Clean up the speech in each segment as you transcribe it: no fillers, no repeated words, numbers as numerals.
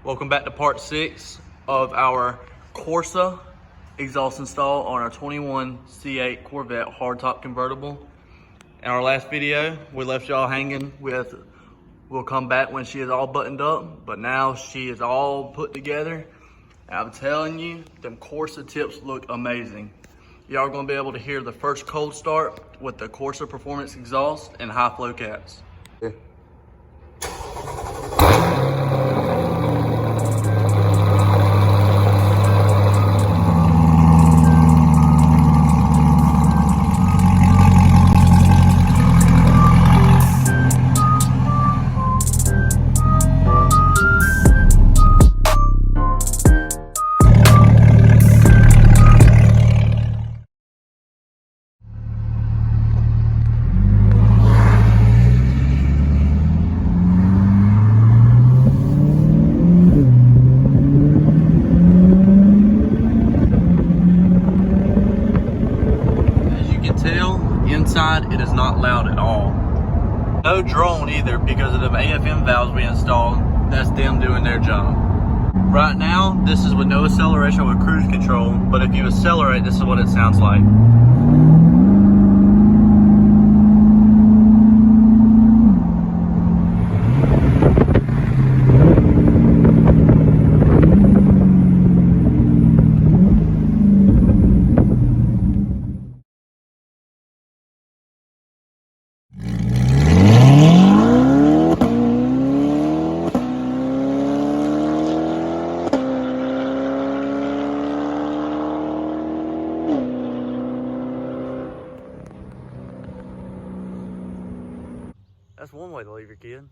Welcome back to part 6 of our Corsa exhaust install on our 21 C8 Corvette hardtop convertible. In our last video, we left y'all hanging with, we'll come back when she is all buttoned up, but now she is all put together. And I'm telling you, them Corsa tips look amazing. Y'all are gonna be able to hear the first cold start with the Corsa Performance exhaust and high flow caps. Yeah. Inside, it is not loud at all. No drone either because of the AFM valves we installed. That's them doing their job. Right now, this is with no acceleration with cruise control, but if you accelerate, this is what it sounds like. That's one way to leave your kid.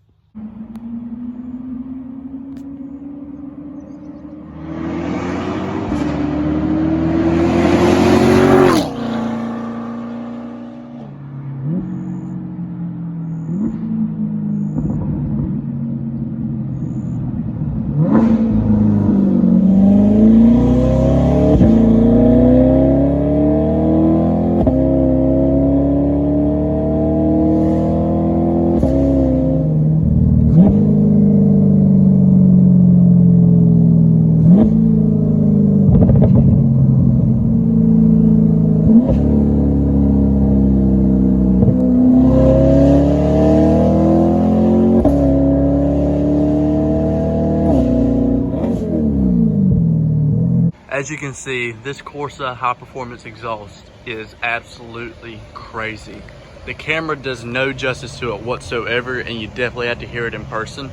As you can see, this Corsa high performance exhaust is absolutely crazy. The camera does no justice to it whatsoever, and you definitely have to hear it in person.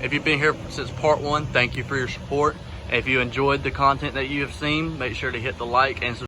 If you've been here since part 1, thank you for your support. If you enjoyed the content that you have seen, make sure to hit the like and subscribe.